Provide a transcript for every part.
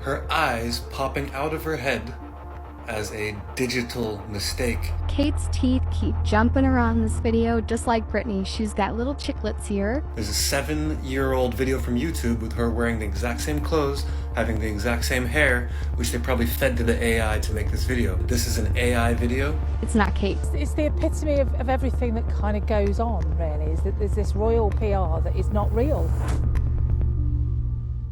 her eyes popping out of her head as a digital mistake. Kate's teeth keep jumping around this video just like Brittany. She's got little chiclets here. There's a 7-year-old video from YouTube with her wearing the exact same clothes, having the exact same hair, which they probably fed to the AI to make this video. This is an AI video. It's not Kate. It's the epitome of everything that kind of goes on, really, is that there's this royal PR that is not real.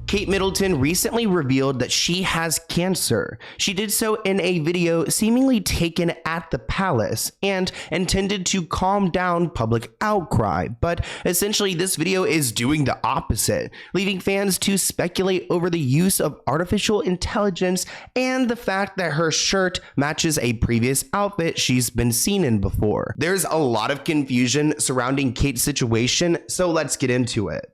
Kate Middleton recently revealed that she has cancer. She did so in a video seemingly taken at the palace and intended to calm down public outcry. But essentially, this video is doing the opposite, leaving fans to speculate over the use of artificial intelligence and the fact that her shirt matches a previous outfit she's been seen in before. There's a lot of confusion surrounding Kate's situation, so let's get into it.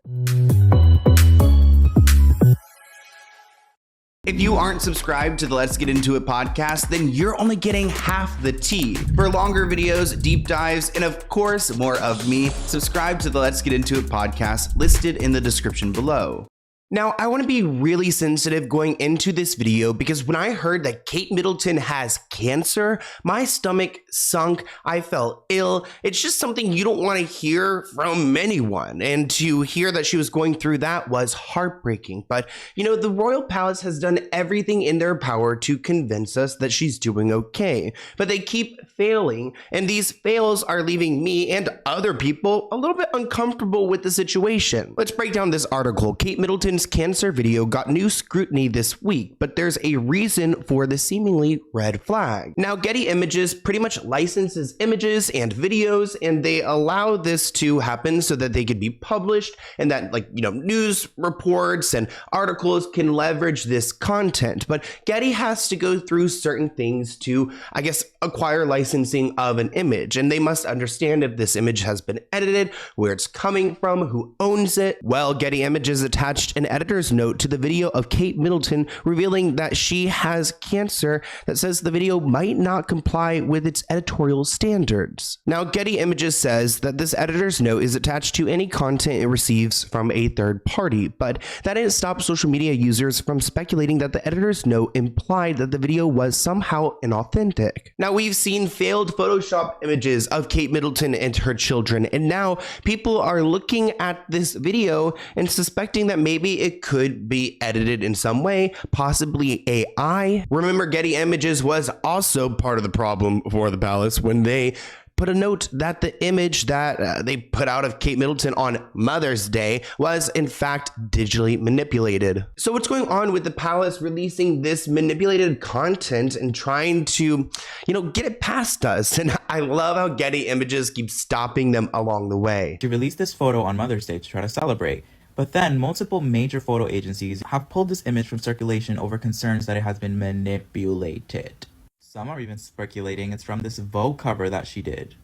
If you aren't subscribed to the Let's Get Into It podcast, then you're only getting half the tea. For longer videos, deep dives, and of course, more of me, subscribe to the Let's Get Into It podcast listed in the description below. Now, I want to be really sensitive going into this video because when I heard that Kate Middleton has cancer, my stomach sunk. I felt ill. It's just something you don't want to hear from anyone. And to hear that she was going through that was heartbreaking. But, you know, the royal palace has done everything in their power to convince us that she's doing okay. But they keep failing, and these fails are leaving me and other people a little bit uncomfortable with the situation. Let's break down this article. Kate Middleton's cancer video got new scrutiny this week, but there's a reason for the seemingly red flag. Now, Getty Images pretty much licenses images and videos, and they allow this to happen so that they could be published and that, like, you know, news reports and articles can leverage this content. But Getty has to go through certain things to, I guess, acquire licensing of an image, and they must understand if this image has been edited, where it's coming from, who owns it. Well, Getty Images attached an editor's note to the video of Kate Middleton revealing that she has cancer that says the video might not comply with its editorial standards. Now, Getty Images says that this editor's note is attached to any content it receives from a third party, but that didn't stop social media users from speculating that the editor's note implied that the video was somehow inauthentic. Now, we've seen failed Photoshop images of Kate Middleton and her children, and now people are looking at this video and suspecting that maybe it could be edited in some way, possibly AI. Remember, Getty Images was also part of the problem for the palace when they put a note that the image that they put out of Kate Middleton on Mother's Day was in fact digitally manipulated. So what's going on with the palace releasing this manipulated content and trying to, you know, get it past us? And I love how Getty Images keeps stopping them along the way. She released this photo on Mother's Day to try to celebrate. But then multiple major photo agencies have pulled this image from circulation over concerns that it has been manipulated. Some are even speculating it's from this Vogue cover that she did.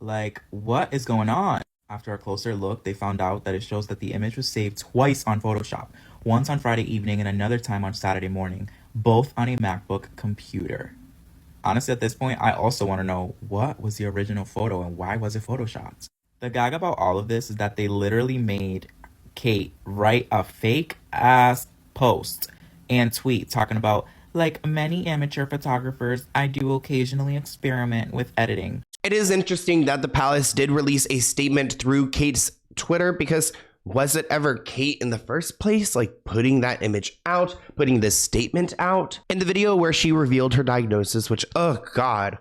Like, what is going on? After a closer look, they found out that it shows that the image was saved twice on Photoshop. Once on Friday evening and another time on Saturday morning, both on a MacBook computer. Honestly, at this point, I also want to know what was the original photo and why was it Photoshopped? The gag about all of this is that they literally made Kate write a fake ass post and tweet talking about, like many amateur photographers, I do occasionally experiment with editing. It is interesting that the palace did release a statement through Kate's Twitter, because was it ever Kate in the first place, like putting that image out, putting this statement out? In the video where she revealed her diagnosis, which, oh God,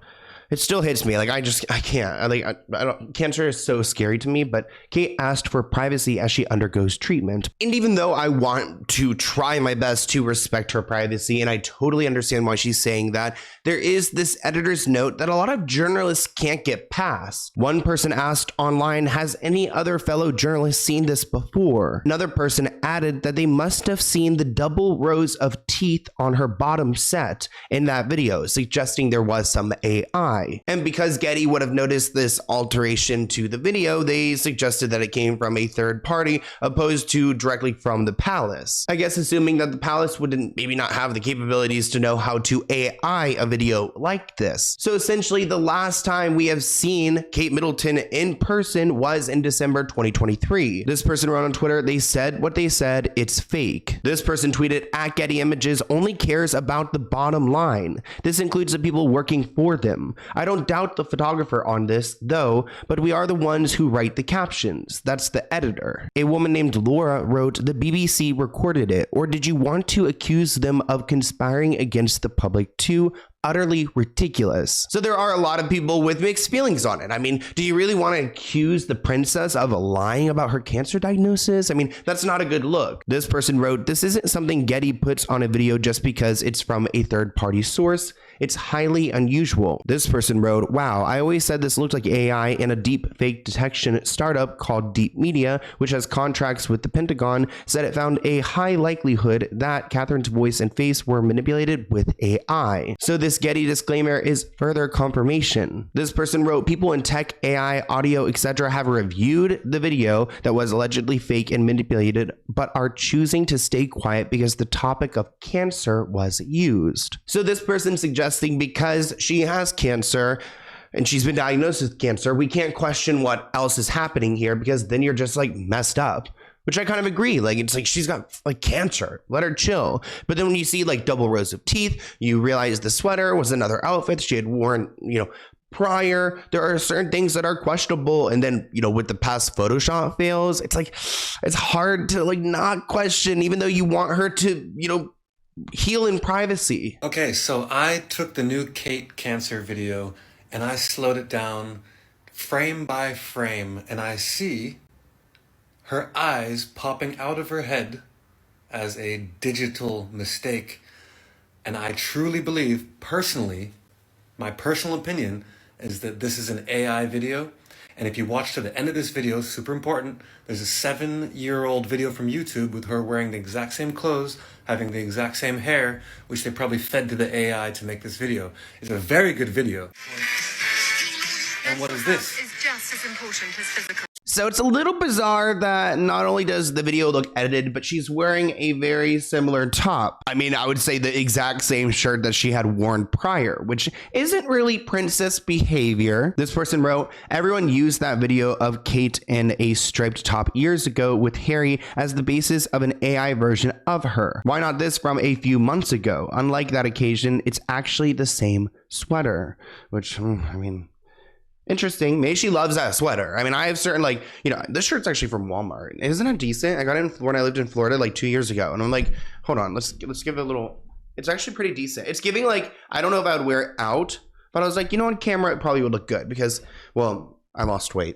it still hits me. Like, I can't. Cancer is so scary to me, but Kate asked for privacy as she undergoes treatment. And even though I want to try my best to respect her privacy, and I totally understand why she's saying that, there is this editor's note that a lot of journalists can't get past. One person asked online, has any other fellow journalists seen this before? Another person added that they must have seen the double rows of teeth on her bottom set in that video, suggesting there was some AI. AI. And because Getty would have noticed this alteration to the video, they suggested that it came from a third party opposed to directly from the palace. I guess assuming that the palace wouldn't maybe not have the capabilities to know how to AI a video like this. So essentially the last time we have seen Kate Middleton in person was in December 2023. This person wrote on Twitter, they said what they said, it's fake. This person tweeted, at Getty Images only cares about the bottom line. This includes the people working for them. I don't doubt the photographer on this though, but we are the ones who write the captions. That's the editor. A woman named Laura wrote, the BBC recorded it, or did you want to accuse them of conspiring against the public too? Utterly ridiculous. So there are a lot of people with mixed feelings on it. I mean, do you really want to accuse the princess of lying about her cancer diagnosis? I mean, that's not a good look. This person wrote, this isn't something Getty puts on a video just because it's from a third-party source. It's highly unusual. This person wrote, wow, I always said this looked like AI in a deep fake detection startup called Deep Media, which has contracts with the Pentagon, said it found a high likelihood that Catherine's voice and face were manipulated with AI. So this Getty disclaimer is further confirmation. This person wrote, people in tech, AI, audio, etc. have reviewed the video that was allegedly fake and manipulated, but are choosing to stay quiet because the topic of cancer was used. So this person suggesting because she has cancer and she's been diagnosed with cancer, we can't question what else is happening here because then you're just like messed up. Which I kind of agree. Like, it's like she's got like cancer. Let her chill. But then when you see like double rows of teeth, you realize the sweater was another outfit she had worn, prior. There are certain things that are questionable. And then, with the past Photoshop fails, it's like, it's hard to like not question, even though you want her to, heal in privacy. Okay, so I took the new Kate cancer video and I slowed it down frame by frame, and I see her eyes popping out of her head as a digital mistake. And I truly believe, personally, my personal opinion is that this is an AI video. And if you watch to the end of this video, super important, there's a 7-year-old video from YouTube with her wearing the exact same clothes, having the exact same hair, which they probably fed to the AI to make this video. It's a very good video. And what is this? Is just as important as physical. So it's a little bizarre that not only does the video look edited, but she's wearing a very similar top. I mean, I would say the exact same shirt that she had worn prior, which isn't really princess behavior. This person wrote, everyone used that video of Kate in a striped top years ago with Harry as the basis of an AI version of her. Why not this from a few months ago? Unlike that occasion, it's actually the same sweater, which, interesting. Maybe she loves that sweater. I mean, I have certain this shirt's actually from Walmart. Isn't it decent? I got it when I lived in Florida like 2 years ago, and I'm like, hold on, let's give it a little. It's actually pretty decent. It's giving like, I don't know if I would wear it out, but I was like, on camera it probably would look good because, well, I lost weight.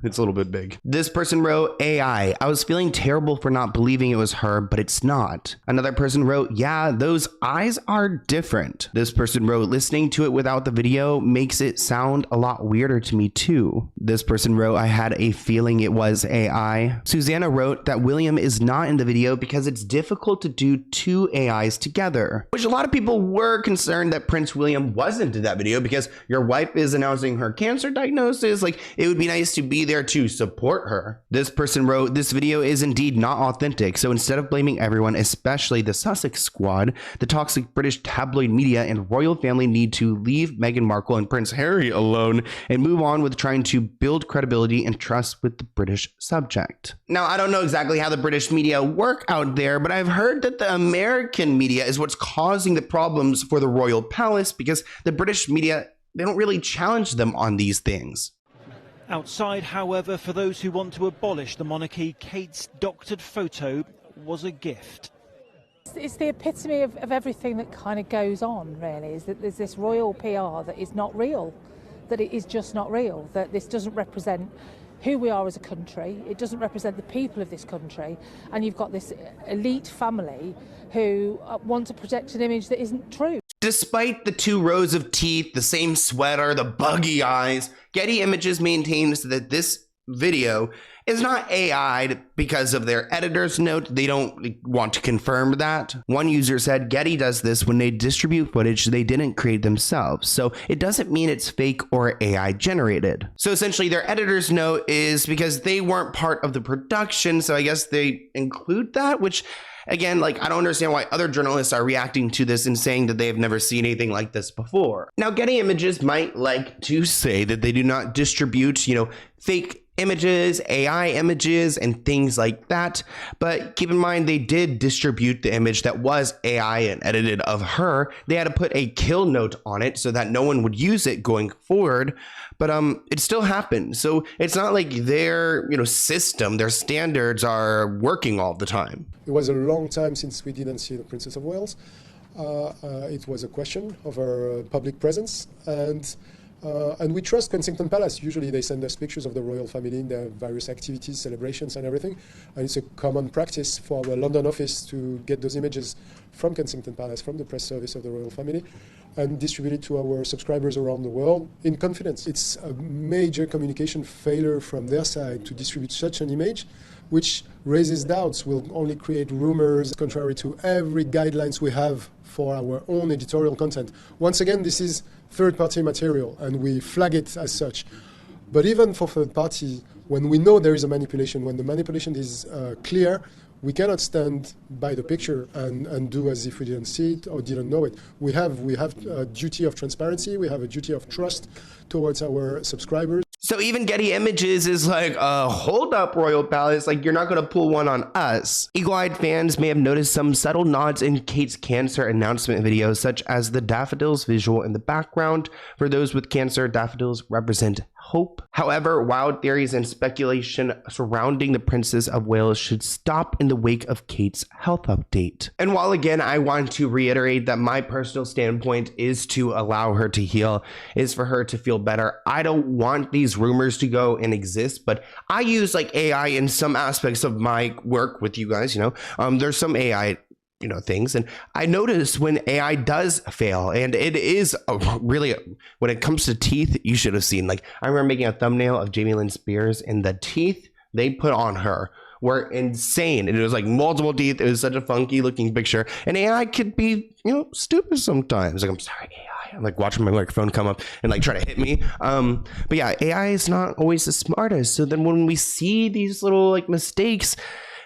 It's a little bit big. This person wrote, AI, I was feeling terrible for not believing it was her, but it's not. Another person wrote, yeah, those eyes are different. This person wrote, listening to it without the video makes it sound a lot weirder to me too. This person wrote, I had a feeling it was AI. Susanna wrote that William is not in the video because it's difficult to do two AIs together, which a lot of people were concerned that Prince William wasn't in that video because your wife is announcing her cancer diagnosis. Like, it would be nice to be there to support her. This person wrote, this video is indeed not authentic. So instead of blaming everyone, especially the Sussex squad, the toxic British tabloid media and royal family need to leave Meghan Markle and Prince Harry alone and move on with trying to build credibility and trust with the British subject. Now, I don't know exactly how the British media work out there, but I've heard that the American media is what's causing the problems for the royal palace because the British media, they don't really challenge them on these things. Outside, however, for those who want to abolish the monarchy, Kate's doctored photo was a gift. It's the epitome of everything that kind of goes on, really, is that there's this royal PR that is not real, that it is just not real, that this doesn't represent who we are as a country, it doesn't represent the people of this country, and you've got this elite family who want to project an image that isn't true. Despite the 2 rows of teeth, the same sweater, the buggy eyes, Getty Images maintains that this video is not AI because of their editor's note. They don't want to confirm that. One user said Getty does this when they distribute footage they didn't create themselves, so it doesn't mean it's fake or AI generated. So essentially their editor's note is because they weren't part of the production, so I guess they include that, which again, like, I don't understand why other journalists are reacting to this and saying that they have never seen anything like this before. Now, Getty Images might like to say that they do not distribute, fake images, AI images, and things like that. But keep in mind, they did distribute the image that was AI and edited of her. They had to put a kill note on it so that no one would use it going forward. But it still happened. So it's not like their system, their standards are working all the time. It was a long time since we didn't see the Princess of Wales. It was a question of her public presence, and we trust Kensington Palace. Usually they send us pictures of the royal family in their various activities, celebrations and everything. And it's a common practice for our London office to get those images from Kensington Palace, from the press service of the royal family, and distribute it to our subscribers around the world in confidence. It's a major communication failure from their side to distribute such an image, which raises doubts, will only create rumors, contrary to every guidelines we have for our own editorial content. Once again, this is third-party material, and we flag it as such. But even for third-party, when we know there is a manipulation, when the manipulation is clear, we cannot stand by the picture and do as if we didn't see it or didn't know it. We have a duty of transparency. We have a duty of trust towards our subscribers. So even Getty Images is like, hold up, Royal Palace, like, you're not going to pull one on us. Eagle-eyed fans may have noticed some subtle nods in Kate's cancer announcement videos, such as the daffodils visual in the background. For those with cancer, daffodils represent hope. However, wild theories and speculation surrounding the Princess of Wales should stop in the wake of Kate's health update. And while again, I want to reiterate that my personal standpoint is to allow her to heal, is for her to feel better. I don't want these rumors to go and exist, but I use like AI in some aspects of my work with you guys, there's some AI things. And I notice when AI does fail, and it is really, when it comes to teeth, you should have seen, like, I remember making a thumbnail of Jamie Lynn Spears, and the teeth they put on her were insane. And it was like multiple teeth. It was such a funky looking picture. And AI could be, stupid sometimes. Like, I'm sorry, AI. I'm like watching my microphone come up and like try to hit me. But yeah, AI is not always the smartest. So then when we see these little like mistakes,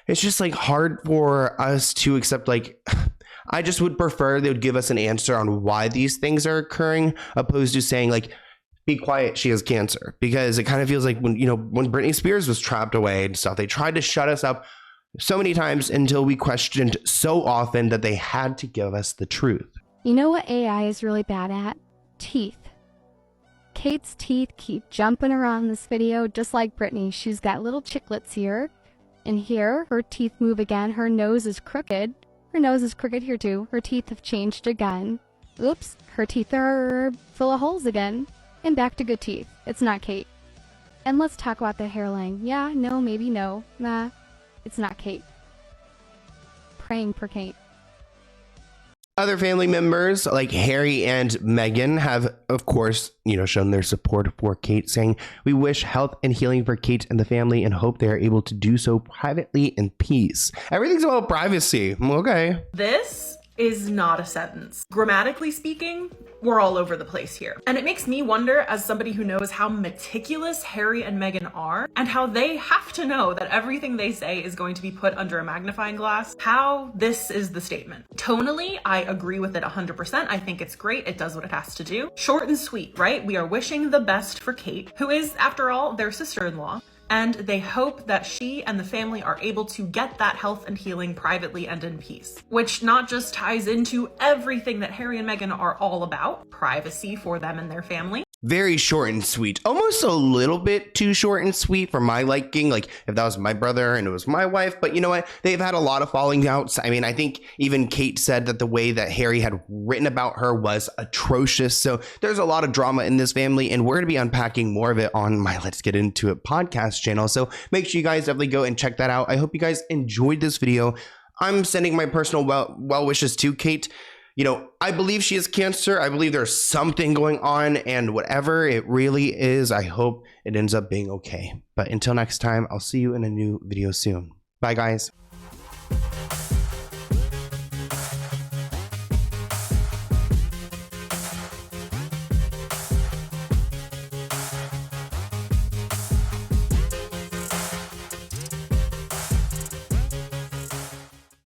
it's just like hard for us to accept. Like, I just would prefer they would give us an answer on why these things are occurring, opposed to saying like, be quiet, she has cancer. Because it kind of feels like when Britney Spears was trapped away and stuff, they tried to shut us up so many times until we questioned so often that they had to give us the truth. You know what AI is really bad at? Teeth. Kate's teeth keep jumping around this video just like Britney. She's got little chiclets here. And here, her teeth move again. Her nose is crooked. Her nose is crooked here too. Her teeth have changed again. Oops, her teeth are full of holes again. And back to good teeth. It's not Kate. And let's talk about the hairline. Yeah, no, maybe no. Nah, it's not Kate. Praying for Kate. Other family members like Harry and Meghan have, of course, shown their support for Kate, saying, "We wish health and healing for Kate and the family and hope they are able to do so privately in peace." Everything's about privacy. Okay. This is not a sentence. Grammatically speaking, we're all over the place here. And it makes me wonder, as somebody who knows how meticulous Harry and Meghan are, and how they have to know that everything they say is going to be put under a magnifying glass, how this is the statement. Tonally, I agree with it 100%. I think it's great. It does what it has to do. Short and sweet, right? We are wishing the best for Kate, who is, after all, their sister-in-law. And they hope that she and the family are able to get that health and healing privately and in peace, which not just ties into everything that Harry and Meghan are all about, privacy for them and their family. Very short and sweet, almost a little bit too short and sweet for my liking. Like if that was my brother and it was my wife, but you know what? They've had a lot of falling outs. I mean, I think even Kate said that the way that Harry had written about her was atrocious. So there's a lot of drama in this family, and we're going to be unpacking more of it on my Let's Get Into It podcast channel. So make sure you guys definitely go and check that out. I hope you guys enjoyed this video. I'm sending my personal well wishes to Kate. You know, I believe she has cancer. I believe there's something going on, and whatever it really is, I hope it ends up being okay. But until next time, I'll see you in a new video soon. Bye, guys.